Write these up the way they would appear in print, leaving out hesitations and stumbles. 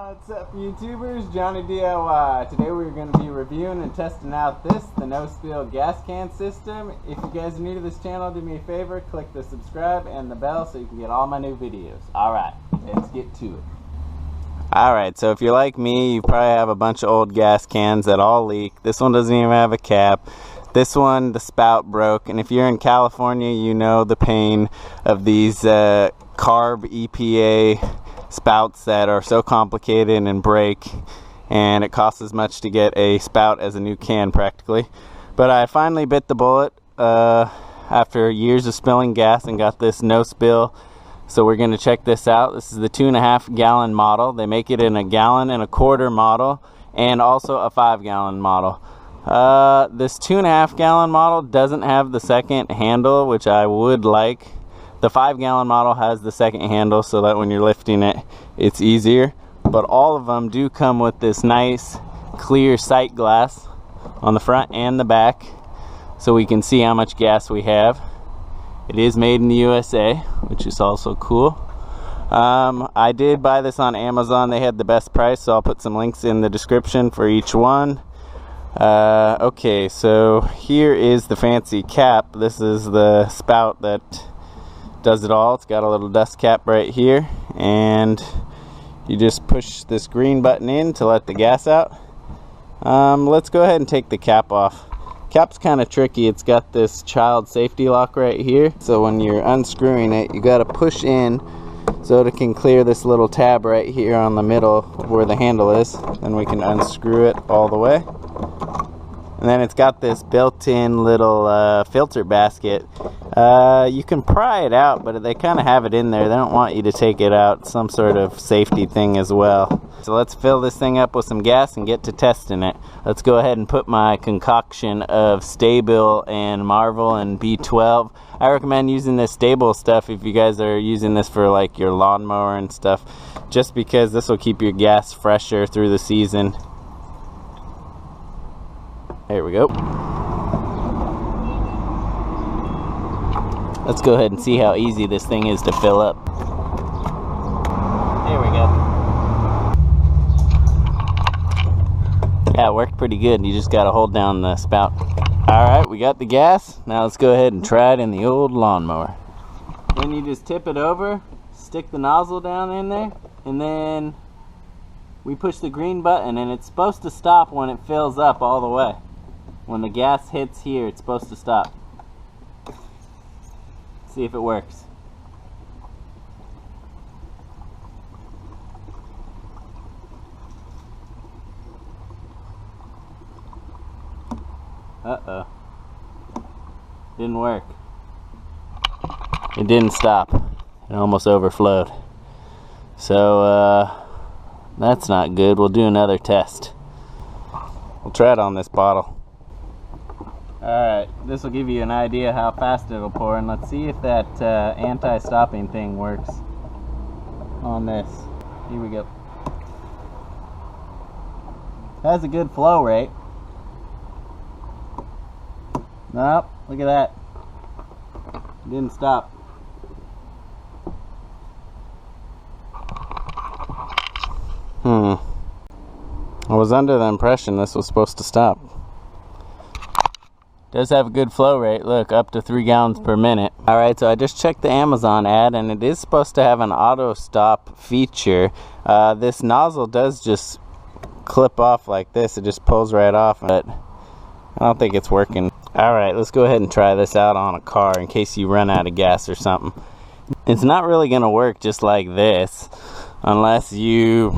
What's up, YouTubers? Johnny DIY. Today we're going to be reviewing and testing out the no-spill gas can system. If you guys are new to this channel, do me a favor, click the subscribe and the bell so you can get all my new videos. Alright, let's get to it. Alright, so if you're like me, you probably have a bunch of old gas cans that all leak. This one doesn't even have a cap. This one, the spout broke, and if you're in California, you know the pain of these CARB EPA spouts that are so complicated and break, and it costs as much to get a spout as a new can practically. But I finally bit the bullet after years of spilling gas and got this no spill. So we're going to check this out. This is the 2.5 gallon model. They make it in a 1.25 gallon model and also a 5 gallon model. This 2.5 gallon model doesn't have the second handle, which I would like. The 5 gallon model has the second handle so that when you're lifting it, it's easier. But all of them do come with this nice clear sight glass on the front and the back, so we can see how much gas we have. It is made in the USA, which is also cool. I did buy this on Amazon. They had the best price, so I'll put some links in the description for each one. Okay, so here is the fancy cap. This is the spout that does it all. It's got a little dust cap right here, and you just push this green button in to let the gas out. Let's go ahead and take the cap off. Cap's kind of tricky. It's got this child safety lock right here, so when you're unscrewing it, you got to push in so it can clear this little tab right here on the middle where the handle is. Then we can unscrew it all the way. And then it's got this built-in little filter basket. You can pry it out, but they kind of have it in there. They don't want you to take it out. Some sort of safety thing as well. So let's fill this thing up with some gas and get to testing it. Let's go ahead and put my concoction of Stable and Marvel and B12. I recommend using this Stable stuff if you guys are using this for like your lawnmower and stuff, just because this will keep your gas fresher through the season. There we go. Let's go ahead and see how easy this thing is to fill up. There we go. Yeah, it worked pretty good. You just got to hold down the spout. Alright, we got the gas. Now let's go ahead and try it in the old lawnmower. Then you just tip it over, stick the nozzle down in there, and then we push the green button, and it's supposed to stop when it fills up all the way. When the gas hits here, it's supposed to stop. See if it works. Uh-oh. Didn't work. It didn't stop. It almost overflowed. So, that's not good. We'll do another test. We'll try it on this bottle. Alright, this will give you an idea how fast it'll pour, and let's see if that anti-stopping thing works on this. Here we go. It has a good flow rate. Nope, look at that. It didn't stop. I was under the impression this was supposed to stop. Does have a good flow rate. Look, up to 3 gallons per minute. Alright, so I just checked the Amazon ad, and it is supposed to have an auto stop feature. This nozzle does just clip off like this. It just pulls right off, but I don't think it's working. Alright, let's go ahead and try this out on a car in case you run out of gas or something. It's not really going to work just like this unless you...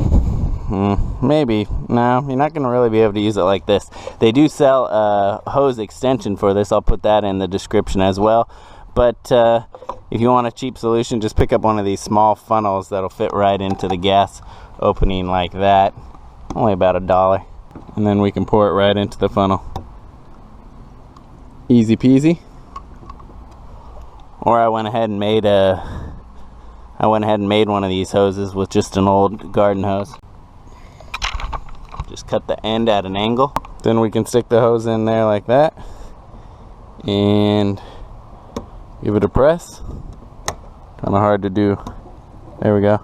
maybe. No, you're not going to really be able to use it like this. They do sell a hose extension for this. I'll put that in the description as well. But if you want a cheap solution, just pick up one of these small funnels that'll fit right into the gas opening like that. Only about $1. And then we can pour it right into the funnel. Easy peasy. Or I went ahead and made one of these hoses with just an old garden hose. Just cut the end at an angle. Then we can stick the hose in there like that and give it a press. Kind of hard to do. There we go.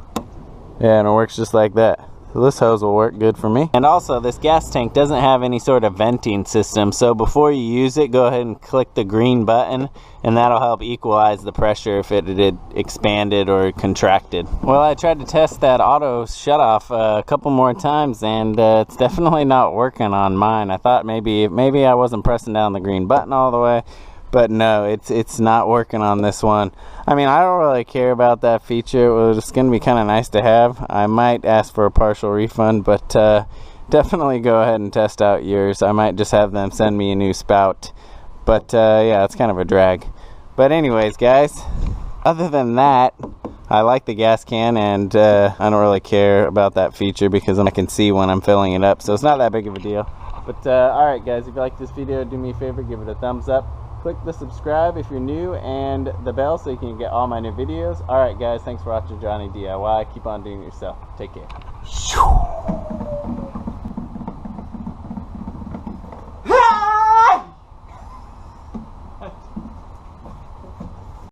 Yeah, and it works just like that. So this hose will work good for me. And also, this gas tank doesn't have any sort of venting system, so before you use it, go ahead and click the green button, and that'll help equalize the pressure if it had expanded or contracted. Well, I tried to test that auto shutoff a couple more times, and it's definitely not working on mine. I thought maybe I wasn't pressing down the green button all the way, but no, it's not working on this one. I mean, I don't really care about that feature. It was going to be kind of nice to have. I might ask for a partial refund, but definitely go ahead and test out yours. I might just have them send me a new spout. But yeah, it's kind of a drag. But anyways, guys, other than that, I like the gas can, and I don't really care about that feature because I can see when I'm filling it up, so it's not that big of a deal. But alright guys, if you like this video, do me a favor, give it a thumbs up. Click the subscribe if you're new, and the bell so you can get all my new videos. Alright guys, thanks for watching Jonny DIY. Keep on doing it yourself. Take care.